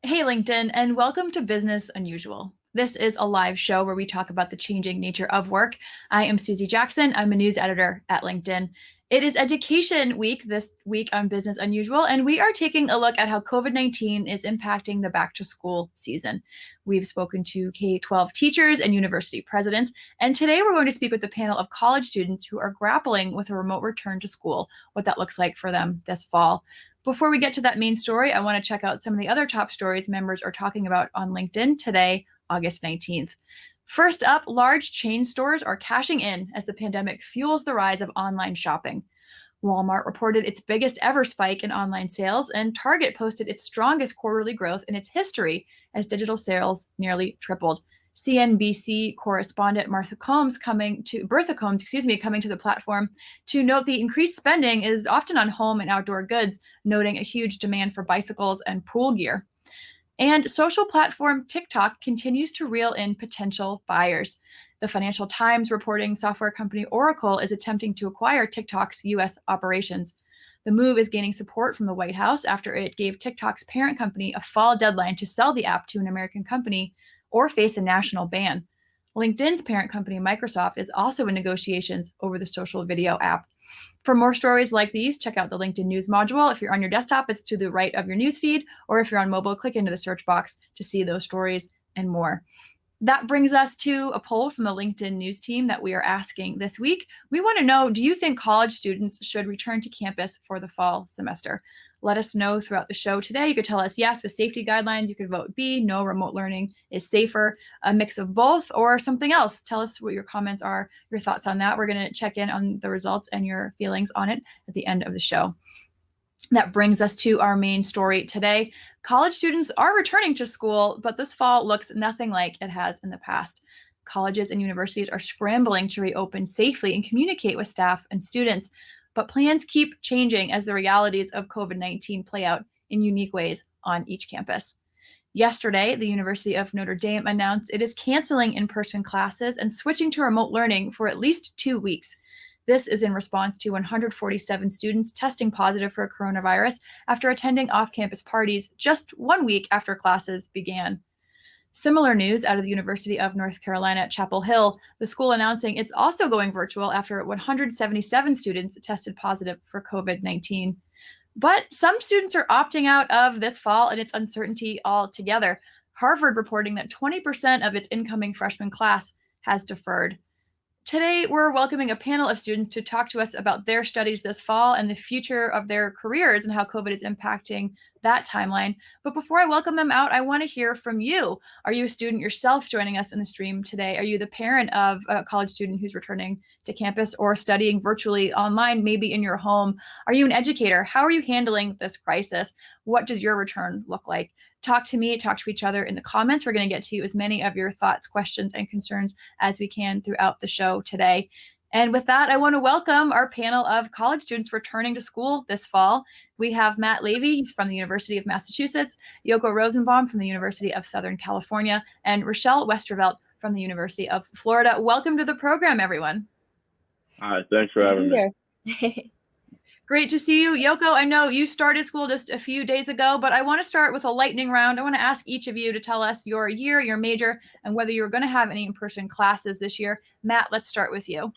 Hey, LinkedIn, and welcome to Business Unusual. This is a live show where we talk about the changing nature of work. I am Susie Jackson. I'm a news editor at LinkedIn. It is Education Week this week on Business Unusual, and we are taking a look at how COVID-19 is impacting the back to school season. We've spoken to K-12 teachers and university presidents, and today we're going to speak with a panel of college students who are grappling with a remote return to school, what that looks like for them this fall. Before we get to that main story, I want to check out some of the other top stories members are talking about on LinkedIn today, August 19th. First up, large chain stores are cashing in as the pandemic fuels the rise of online shopping. Walmart reported its biggest ever spike in online sales, and Target posted its strongest quarterly growth in its history as digital sales nearly tripled. CNBC correspondent Bertha Combs, coming to the platform to note the increased spending is often on home and outdoor goods, noting a huge demand for bicycles and pool gear. And social platform TikTok continues to reel in potential buyers. The Financial Times reporting software company Oracle is attempting to acquire TikTok's US operations. The move is gaining support from the White House after it gave TikTok's parent company a fall deadline to sell the app to an American company or face a national ban. LinkedIn's parent company, Microsoft, is also in negotiations over the social video app. For more stories like these, check out the LinkedIn News module. If you're on your desktop, it's to the right of your newsfeed, or if you're on mobile, click into the search box to see those stories and more. That brings us to a poll from the LinkedIn News team that we are asking this week. We want to know, do you think college students should return to campus for the fall semester? Let us know throughout the show today. You could tell us yes with safety guidelines. You could vote B, no, remote learning is safer, a mix of both, or something else. Tell us what your comments are, your thoughts on that. We're going to check in on the results and your feelings on it at the end of the show. That brings us to our main story today. College students are returning to school, but this fall looks nothing like it has in the past. Colleges and universities are scrambling to reopen safely and communicate with staff and students, but plans keep changing as the realities of COVID-19 play out in unique ways on each campus. Yesterday, the University of Notre Dame announced it is canceling in-person classes and switching to remote learning for at least 2 weeks. This is in response to 147 students testing positive for coronavirus after attending off-campus parties just 1 week after classes began. Similar news out of the University of North Carolina at Chapel Hill, the school announcing it's also going virtual after 177 students tested positive for COVID-19. But some students are opting out of this fall and its uncertainty altogether. Harvard reporting that 20% of its incoming freshman class has deferred. Today, we're welcoming a panel of students to talk to us about their studies this fall and the future of their careers and how COVID is impacting that timeline. But before I welcome them out, I want to hear from you. Are you a student yourself joining us in the stream today? Are you the parent of a college student who's returning to campus or studying virtually online, maybe in your home? Are you an educator? How are you handling this crisis? What does your return look like? Talk to me, talk to each other in the comments. We're going to get to as many of your thoughts, questions, and concerns as we can throughout the show today. And with that, I want to welcome our panel of college students returning to school this fall. We have Matt Levy, he's from the University of Massachusetts, Yoko Rosenbaum from the University of Southern California, and Rochelle Westervelt from the University of Florida. Welcome to the program, everyone. Hi, thanks for having me. Great to see you. Yoko, I know you started school just a few days ago, but I want to start with a lightning round. I want to ask each of you to tell us your year, your major, and whether you're going to have any in-person classes this year. Matt, let's start with you.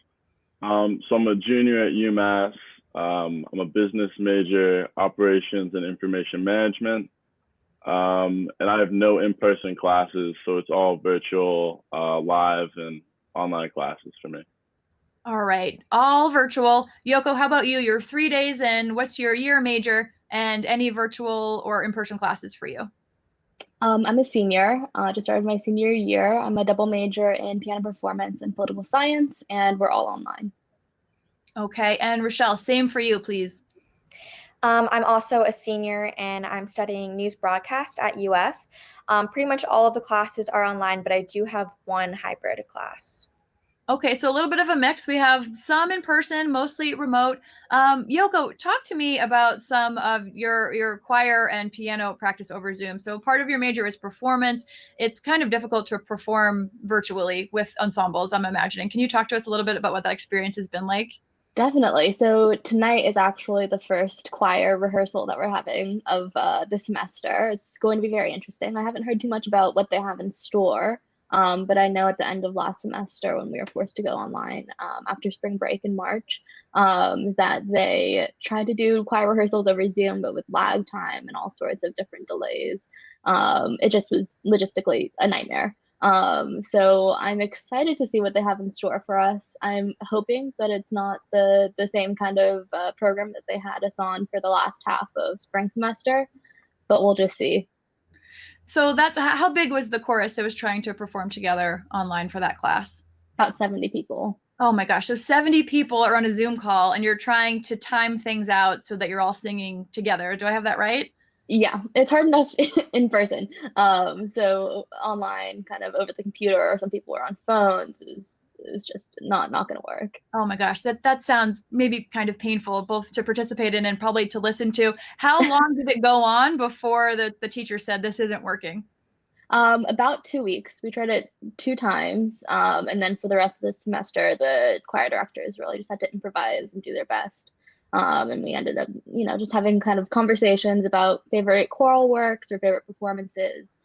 So I'm a junior at UMass. I'm a business major, operations and information management. And I have no in-person classes, so it's all virtual, live and online classes for me. All right, all virtual. Yoko, how about you? You're 3 days in. What's your year, major, and any virtual or in-person classes for you? I'm a senior, just started my senior year. I'm a double major in piano performance and political science, and we're all online. Okay, and Rochelle, same for you, please. I'm also a senior and I'm studying news broadcast at UF. Pretty much all of the classes are online, but I do have one hybrid class. Okay, so a little bit of a mix. We have some in person, mostly remote. Yoko, talk to me about some of your choir and piano practice over Zoom. So part of your major is performance. It's kind of difficult to perform virtually with ensembles, I'm imagining. Can you talk to us a little bit about what that experience has been like? Definitely. So tonight is actually the first choir rehearsal that we're having of the semester. It's going to be very interesting. I haven't heard too much about what they have in store, but I know at the end of last semester when we were forced to go online after spring break in March, that they tried to do choir rehearsals over Zoom, but with lag time and all sorts of different delays. It just was logistically a nightmare. So I'm excited to see what they have in store for us. I'm hoping that it's not the same kind of program that they had us on for the last half of spring semester, but we'll just see. So that's how big was the chorus that was trying to perform together online for that class? About 70 people. Oh my gosh. So 70 people are on a Zoom call and you're trying to time things out so that you're all singing together. Do I have that right? Yeah, it's hard enough in person. So online, kind of over the computer, or some people are on phones, is just not going to work. Oh my gosh, that sounds maybe kind of painful, both to participate in and probably to listen to. How long did it go on before the teacher said this isn't working? About 2 weeks. We tried it 2 times, and then for the rest of the semester, the choir directors really just had to improvise and do their best. And we ended up, just having kind of conversations about favorite choral works or favorite performances,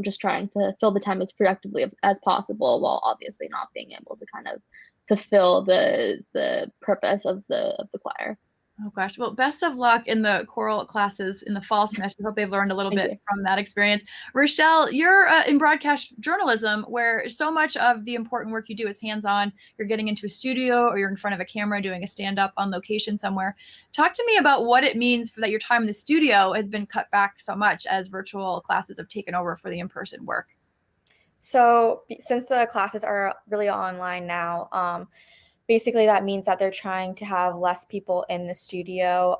just trying to fill the time as productively as possible, while obviously not being able to kind of fulfill the purpose of the choir. Oh gosh. Well, best of luck in the choral classes in the fall semester. Hope they've learned a little Thank bit you. from that experience. Rochelle, you're in broadcast journalism, where so much of the important work you do is hands-on. You're getting into a studio or you're in front of a camera doing a stand-up on location somewhere. Talk to me about what it means for that your time in the studio has been cut back so much as virtual classes have taken over for the in-person work. So since the classes are really online now, basically that means that they're trying to have less people in the studio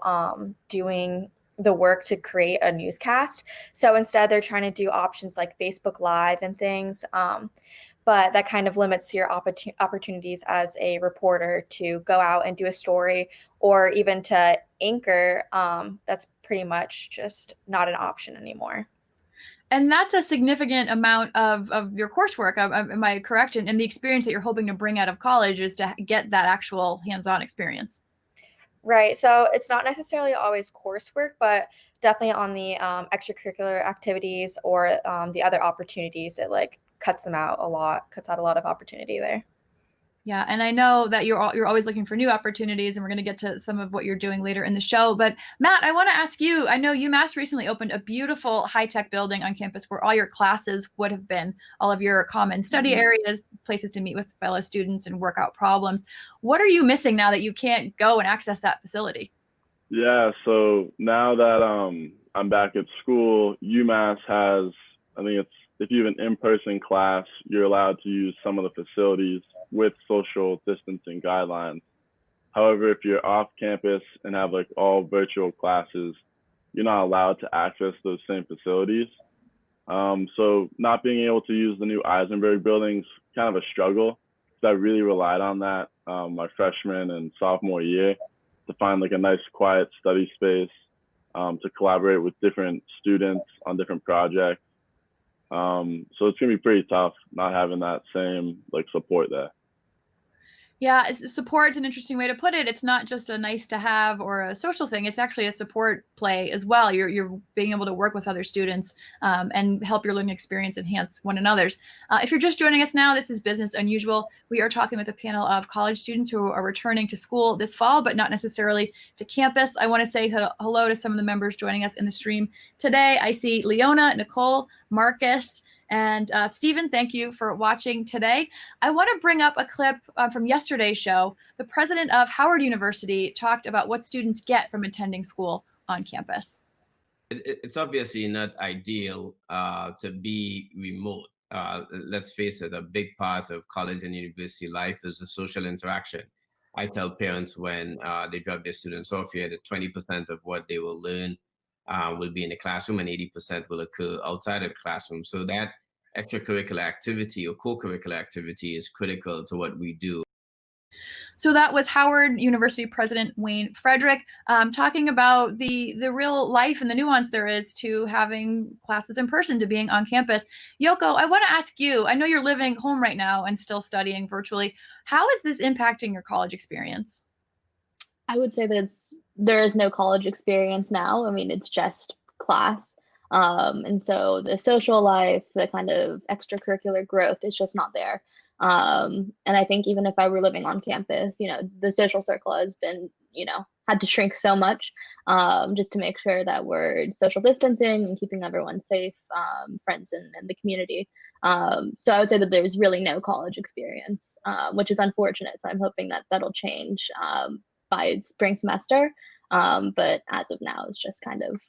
doing the work to create a newscast. So instead, they're trying to do options like Facebook Live and things. But that kind of limits your opportunities as a reporter to go out and do a story or even to anchor. That's pretty much just not an option anymore. And that's a significant amount of your coursework. Am I correct? And the experience that you're hoping to bring out of college is to get that actual hands-on experience. Right. So it's not necessarily always coursework, but definitely on the extracurricular activities or the other opportunities, it like cuts out a lot of opportunity there. Yeah, and I know that you're always looking for new opportunities, and we're going to get to some of what you're doing later in the show. But Matt, I want to ask you. I know UMass recently opened a beautiful high-tech building on campus where all your classes would have been, all of your common study areas, places to meet with fellow students and work out problems. What are you missing now that you can't go and access that facility? Yeah, so now that I'm back at school, UMass has, I think it's, if you have an in-person class, you're allowed to use some of the facilities with social distancing guidelines. However, if you're off campus and have like all virtual classes, you're not allowed to access those same facilities. So not being able to use the new Eisenberg building's kind of a struggle, because I really relied on that my freshman and sophomore year to find like a nice quiet study space, to collaborate with different students on different projects. So it's gonna be pretty tough not having that same like support there. Yeah, support's an interesting way to put it. It's not just a nice to have or a social thing. It's actually a support play as well. You're being able to work with other students and help your learning experience enhance one another's. If you're just joining us now, this is Business Unusual. We are talking with a panel of college students who are returning to school this fall, but not necessarily to campus. I want to say hello to some of the members joining us in the stream today. I see Leona, Nicole, Marcus, and Stephen, thank you for watching today. I want to bring up a clip from yesterday's show. The president of Howard University talked about what students get from attending school on campus. It's obviously not ideal to be remote. Let's face it, a big part of college and university life is the social interaction. I tell parents when they drop their students off here that 20% of what they will learn will be in the classroom and 80% will occur outside of the classroom. So that extracurricular activity or co-curricular activity is critical to what we do. So that was Howard University President Wayne Frederick talking about the real life and the nuance there is to having classes in person, to being on campus. Yoko, I want to ask you, I know you're living home right now and still studying virtually. How is this impacting your college experience? I would say that there is no college experience now. I mean, it's just class. And so the social life, the kind of extracurricular growth is just not there. And I think even if I were living on campus, the social circle has been, had to shrink so much, just to make sure that we're social distancing and keeping everyone safe, friends and the community. So I would say that there's really no college experience, which is unfortunate. So I'm hoping that that'll change by spring semester. But as of now, it's just kind of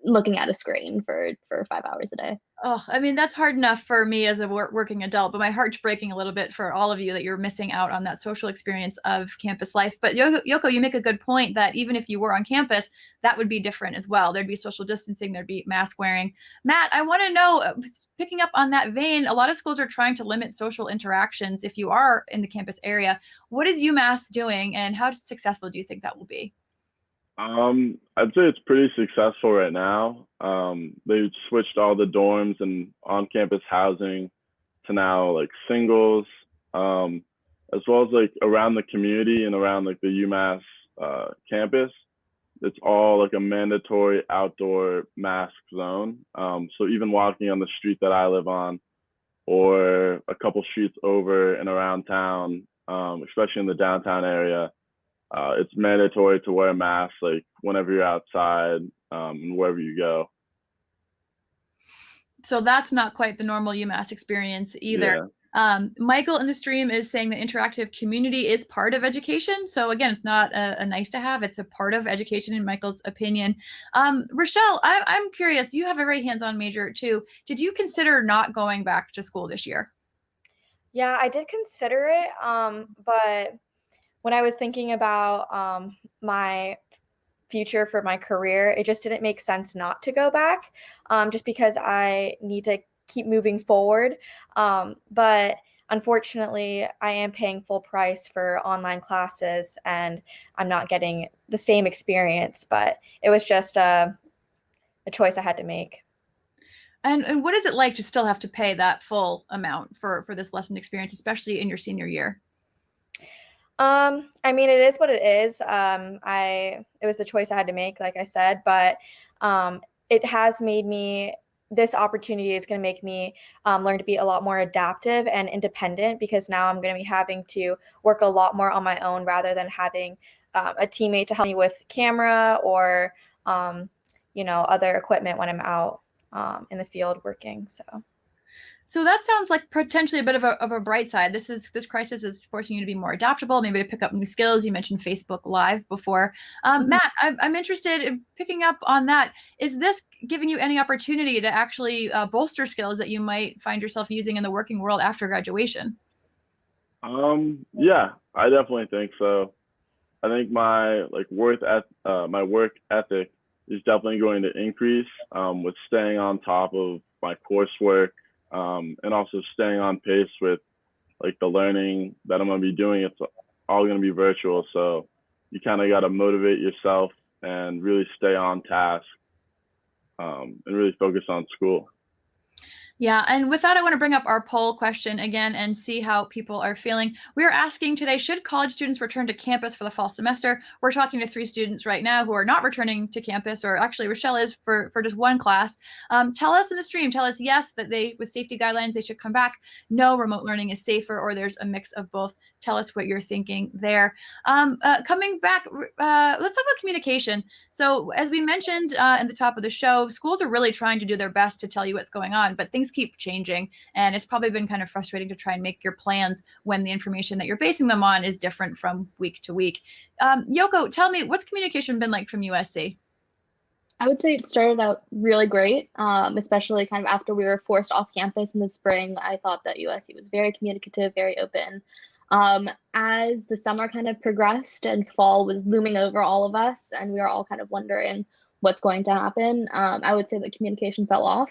looking at a screen for 5 hours a day. Oh, I mean, that's hard enough for me as a working adult, but my heart's breaking a little bit for all of you that you're missing out on that social experience of campus life. But Yoko, you make a good point that even if you were on campus, that would be different as well. There'd be social distancing, there'd be mask wearing. Matt, I want to know, picking up on that vein, a lot of schools are trying to limit social interactions if you are in the campus area. What is UMass doing, and how successful do you think that will be? I'd say it's pretty successful right now. They switched all the dorms and on-campus housing to now like singles, as well as like around the community and around like the UMass campus. It's all like a mandatory outdoor mask zone. So even walking on the street that I live on, or a couple streets over and around town, especially in the downtown area, it's mandatory to wear a mask like whenever you're outside, and wherever you go. So that's not quite the normal UMass experience either. Michael in the stream is saying that interactive community is part of education. So again, it's not a nice to have, it's a part of education in Michael's opinion. Rochelle, I'm curious, you have a very hands-on major too. Did you consider not going back to school this year? Yeah, I did consider it, but when I was thinking about my future for my career, it just didn't make sense not to go back, just because I need to keep moving forward. But unfortunately, I am paying full price for online classes and I'm not getting the same experience, but it was just a choice I had to make. And what is it like to still have to pay that full amount for this lesson experience, especially in your senior year? I mean, it is what it is. It was the choice I had to make, like I said, but it has made me, this opportunity is going to make me learn to be a lot more adaptive and independent, because now I'm going to be having to work a lot more on my own rather than having a teammate to help me with camera or, other equipment when I'm out in the field working. So that sounds like potentially a bit of a bright side. This crisis is forcing you to be more adaptable, maybe to pick up new skills. You mentioned Facebook Live before. Matt, I'm interested in picking up on that. Is this giving you any opportunity to actually bolster skills that you might find yourself using in the working world after graduation? Yeah, I definitely think so. I think my work ethic is definitely going to increase with staying on top of my coursework, and also staying on pace with like the learning that I'm going to be doing. It's all going to be virtual, so you kind of got to motivate yourself and really stay on task, and really focus on school. Yeah, and with that, I want to bring up our poll question again and see how people are feeling. We are asking today, should college students return to campus for the fall semester? We're talking to 3 students right now who are not returning to campus, or actually Rochelle is for just one class. Tell us in the stream, tell us yes, that with safety guidelines, they should come back. No, remote learning is safer, or there's a mix of both. Tell us what you're thinking there. Coming back, let's talk about communication. So as we mentioned at the top of the show, schools are really trying to do their best to tell you what's going on, but things keep changing. And it's probably been kind of frustrating to try and make your plans when the information that you're basing them on is different from week to week. Yoko, tell me, what's communication been like from USC? I would say it started out really great, especially kind of after we were forced off campus in the spring. I thought that USC was very communicative, very open. As the summer kind of progressed and fall was looming over all of us, and we were all kind of wondering what's going to happen, I would say that communication fell off.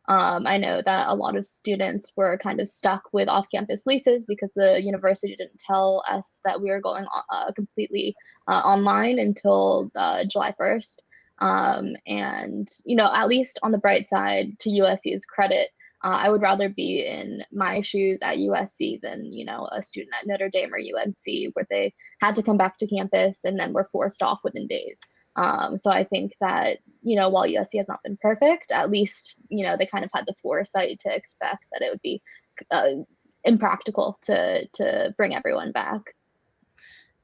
I know that a lot of students were kind of stuck with off-campus leases because the university didn't tell us that we were going completely online until July 1st. And, at least on the bright side, to USC's credit, I would rather be in my shoes at USC than, you know, a student at Notre Dame or UNC where they had to come back to campus and then were forced off within days. So I think that, you know, while USC has not been perfect, at least, you know, they kind of had the foresight to expect that it would be impractical to bring everyone back.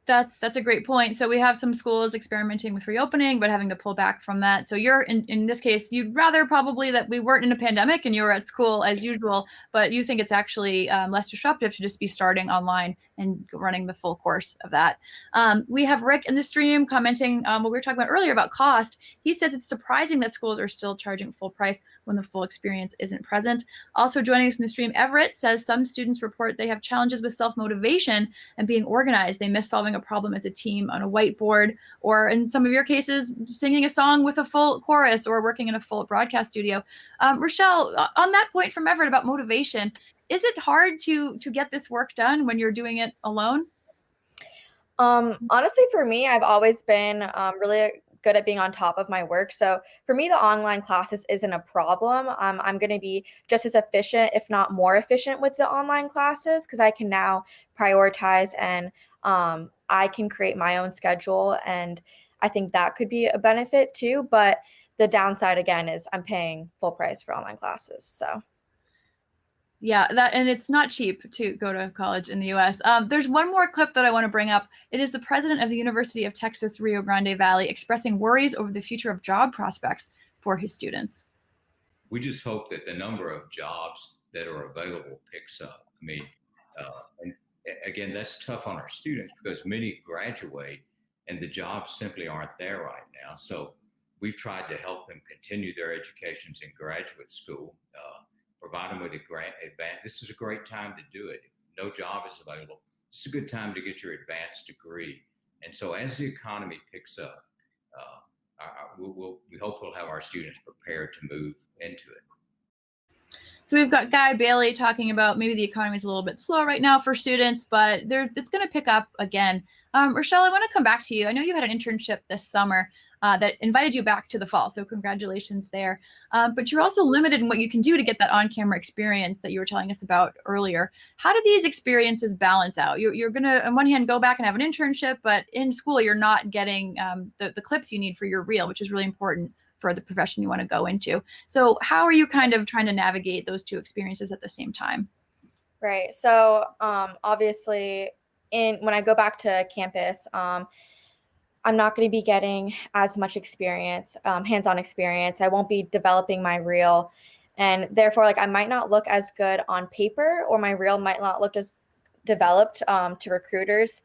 That's a great point. So we have some schools experimenting with reopening, but having to pull back from that. So you're in this case, you'd rather probably that we weren't in a pandemic and you were at school as usual, but you think it's actually less disruptive to just be starting online and running the full course of that. We have Rick in the stream commenting what we were talking about earlier about cost. He says it's surprising that schools are still charging full price when the full experience isn't present. Also joining us in the stream, Everett says some students report they have challenges with self-motivation and being organized. They miss solving a problem as a team on a whiteboard, or in some of your cases, singing a song with a full chorus or working in a full broadcast studio. Rochelle, on that point from Everett about motivation, is it hard to get this work done when you're doing it alone? Honestly, for me, I've always been really good at being on top of my work. So for me, the online classes isn't a problem. I'm going to be just as efficient, if not more efficient with the online classes, because I can now prioritize and I can create my own schedule. And I think that could be a benefit too. But the downside, again, is I'm paying full price for online classes. So. Yeah, and it's not cheap to go to college in the US. There's one more clip that I want to bring up. It is the president of the University of Texas, Rio Grande Valley, expressing worries over the future of job prospects for his students. We just hope that the number of jobs that are available picks up. I mean, and again, that's tough on our students because many graduate and the jobs simply aren't there right now. So we've tried to help them continue their educations in graduate school. Provide them with a grant advance. This is a great time to do it. If no job is available, it's a good time to get your advanced degree. And so as the economy picks up, we hope we'll have our students prepared to move into it. So we've got Guy Bailey talking about maybe the economy is a little bit slow right now for students, but it's going to pick up again. Rochelle, I want to come back to you. I know you had an internship this summer that invited you back to the fall. So congratulations there. But you're also limited in what you can do to get that on-camera experience that you were telling us about earlier. How do these experiences balance out? You're going to, on one hand, go back and have an internship, but in school, you're not getting the clips you need for your reel, which is really important for the profession you want to go into. So how are you kind of trying to navigate those two experiences at the same time? Right. So obviously, when I go back to campus, I'm not going to be getting as much experience, hands-on experience. I won't be developing my reel. And therefore, like I might not look as good on paper, or my reel might not look as developed to recruiters.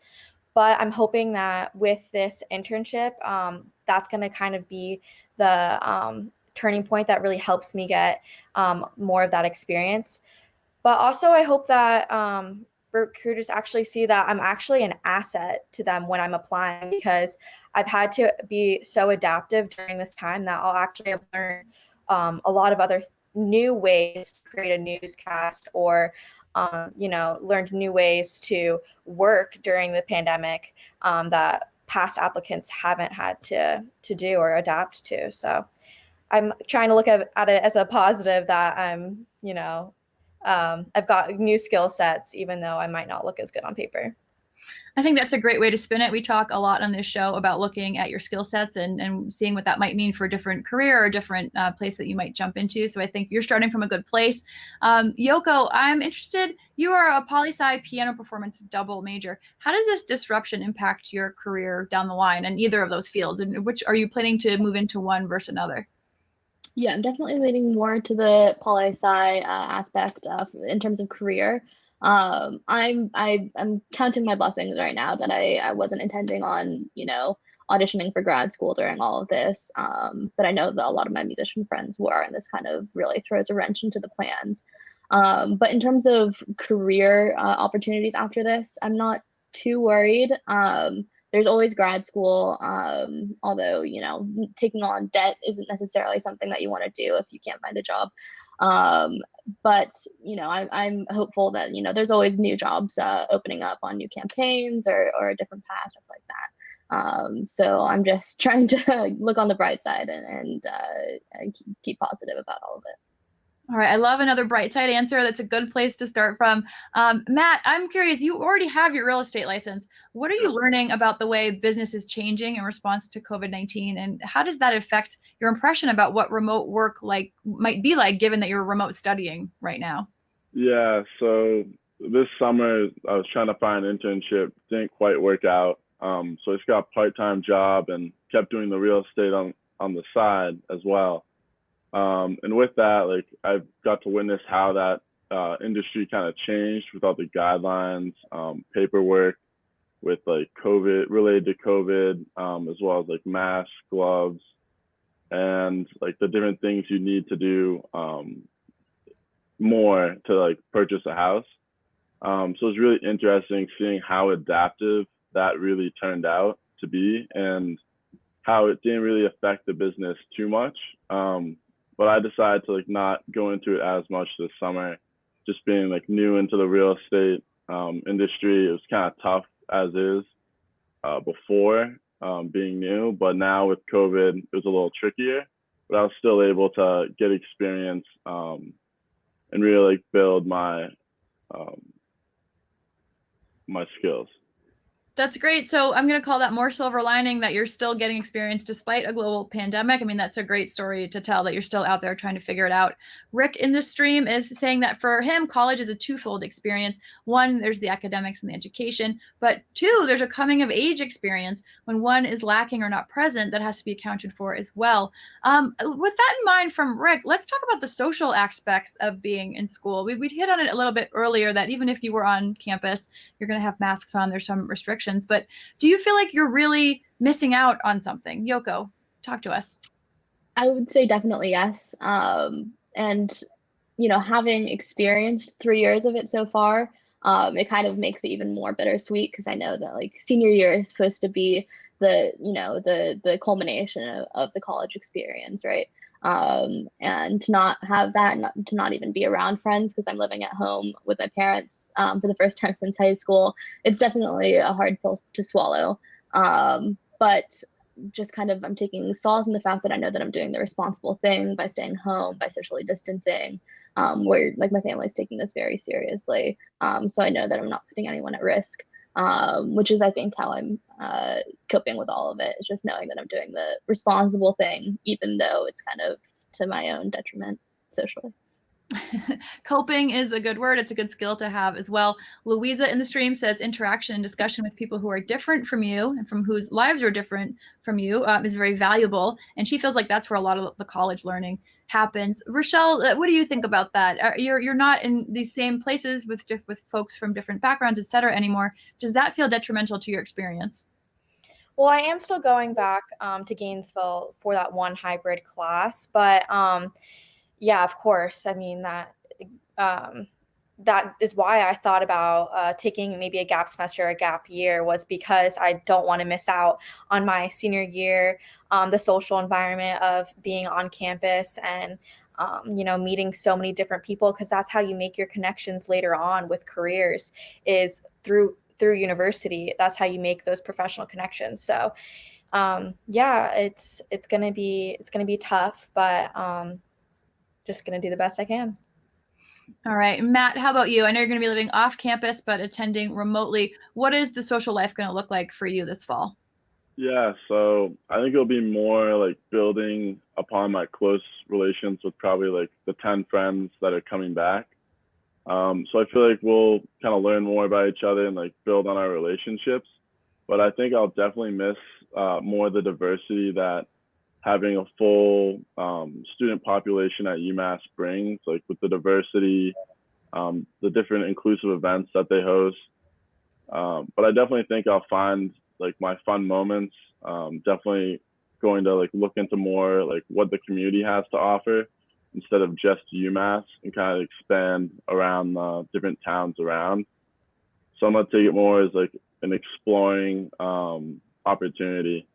But I'm hoping that with this internship, that's going to kind of be the turning point that really helps me get more of that experience. But also, I hope that recruiters actually see that I'm actually an asset to them when I'm applying, because I've had to be so adaptive during this time that I'll actually have learned a lot of other new ways to create a newscast, or learned new ways to work during the pandemic that past applicants haven't had to do or adapt to. So I'm trying to look at it as a positive that I'm, I've got new skill sets, even though I might not look as good on paper. I think that's a great way to spin it. We talk a lot on this show about looking at your skill sets and seeing what that might mean for a different career or a different place that you might jump into. So I think you're starting from a good place. Yoko, I'm interested. You are a poli-sci piano performance double major. How does this disruption impact your career down the line in either of those fields? And which are you planning to move into one versus another? Yeah, I'm definitely leaning more to the poli-sci aspect in terms of career. I'm counting my blessings right now that I wasn't intending on, auditioning for grad school during all of this. But I know that a lot of my musician friends were, and this kind of really throws a wrench into the plans. But in terms of career opportunities after this, I'm not too worried. There's always grad school, although, taking on debt isn't necessarily something that you want to do if you can't find a job. But, I'm hopeful that, there's always new jobs opening up on new campaigns or a different path, stuff like that. So I'm just trying to look on the bright side and keep positive about all of it. All right, I love another bright side answer. That's a good place to start from. Matt, I'm curious, you already have your real estate license. What are you learning about the way business is changing in response to COVID-19? And how does that affect your impression about what remote work might be like, given that you're remote studying right now? Yeah, so this summer I was trying to find an internship, didn't quite work out. So I just got a part-time job and kept doing the real estate on the side as well. And with that, like I've got to witness how that industry kind of changed with all the guidelines, paperwork with like COVID related to COVID, as well as like masks, gloves, and like the different things you need to do more to like purchase a house. So it's really interesting seeing how adaptive that really turned out to be and how it didn't really affect the business too much. But I decided to like not go into it as much this summer, just being like new into the real estate industry. It was kind of tough as is before being new, but now with COVID, it was a little trickier, but I was still able to get experience and really like build my my skills. That's great. So I'm going to call that more silver lining, that you're still getting experience despite a global pandemic. I mean, that's a great story to tell, that you're still out there trying to figure it out. Rick in the stream is saying that for him, college is a twofold experience. One, there's the academics and the education, but two, there's a coming of age experience. When one is lacking or not present, that has to be accounted for as well. With that in mind from Rick, let's talk about the social aspects of being in school. We hit on it a little bit earlier, that even if you were on campus, you're going to have masks on. There's some restrictions. But do you feel like you're really missing out on something? Yoko, talk to us. I would say definitely yes. And having experienced 3 years of it so far, it kind of makes it even more bittersweet, because I know that like senior year is supposed to be the culmination of the college experience, right? And to not have that, to not even be around friends, because I'm living at home with my parents for the first time since high school, it's definitely a hard pill to swallow. But just kind of, I'm taking solace in the fact that I know that I'm doing the responsible thing by staying home, by socially distancing, where like my family's taking this very seriously. So I know that I'm not putting anyone at risk, which is, I think, how I'm coping with all of it. It's just knowing that I'm doing the responsible thing, even though it's kind of to my own detriment socially. Coping is a good word. It's a good skill to have as well. Louisa in the stream says interaction and discussion with people who are different from you and from whose lives are different from you is very valuable. And she feels like that's where a lot of the college learning happens. Rochelle, what do you think about that? You're not in these same places with folks from different backgrounds, et cetera, anymore. Does that feel detrimental to your experience? Well, I am still going back to Gainesville for that one hybrid class, but yeah, of course. I mean, that is why I thought about taking maybe a gap semester, a gap year, was because I don't want to miss out on my senior year, the social environment of being on campus and, meeting so many different people, because that's how you make your connections later on with careers, is through university. That's how you make those professional connections. So yeah, it's gonna be tough, but just going to do the best I can. All right. Matt, how about you? I know you're going to be living off campus, but attending remotely. What is the social life going to look like for you this fall? Yeah, so I think it'll be more like building upon my close relations with probably like the 10 friends that are coming back. So I feel like we'll kind of learn more about each other and like build on our relationships. But I think I'll definitely miss more the diversity that having a full student population at UMass brings, like with the diversity, the different inclusive events that they host. But I definitely think I'll find like my fun moments, definitely going to like look into more like what the community has to offer instead of just UMass, and kind of expand around the different towns around. So I'm gonna take it more as like an exploring opportunity.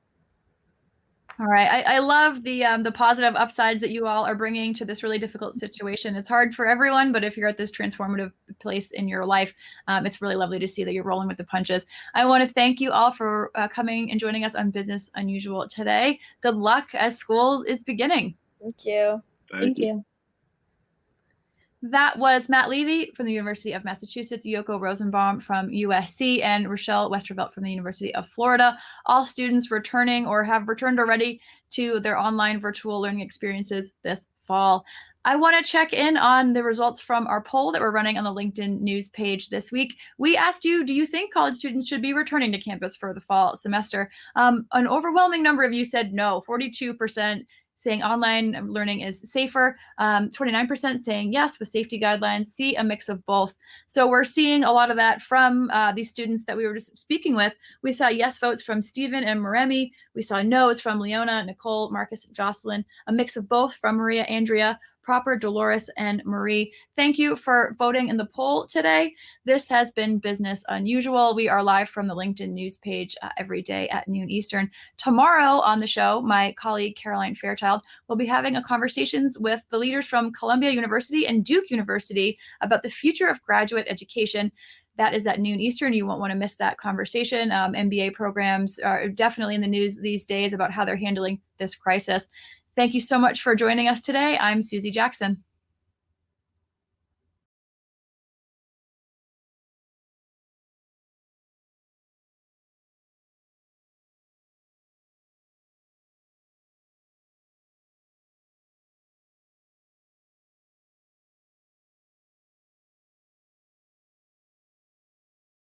All right. I love the positive upsides that you all are bringing to this really difficult situation. It's hard for everyone, but if you're at this transformative place in your life, it's really lovely to see that you're rolling with the punches. I want to thank you all for coming and joining us on Business Unusual today. Good luck as school is beginning. Thank you. Thank you. That was Matt Levy from the University of Massachusetts, Yoko Rosenbaum from USC, and Rochelle Westervelt from the University of Florida. All students returning or have returned already to their online virtual learning experiences this fall. I want to check in on the results from our poll that we're running on the LinkedIn news page this week. We asked you, do you think college students should be returning to campus for the fall semester? An overwhelming number of you said no, 42% saying online learning is safer, 29% saying yes with safety guidelines, C, a mix of both. So we're seeing a lot of that from these students that we were just speaking with. We saw yes votes from Stephen and Maremi. We saw no's from Leona, Nicole, Marcus, Jocelyn, a mix of both from Maria, Andrea, Proper, Dolores, and Marie. Thank you for voting in the poll today. This has been Business Unusual. We are live from the LinkedIn news page every day at noon Eastern. Tomorrow on the show, my colleague Caroline Fairchild will be having a conversations with the leaders from Columbia University and Duke University about the future of graduate education. That is at noon Eastern. You won't want to miss that conversation. MBA programs are definitely in the news these days about how they're handling this crisis. Thank you so much for joining us today. I'm Susie Jackson.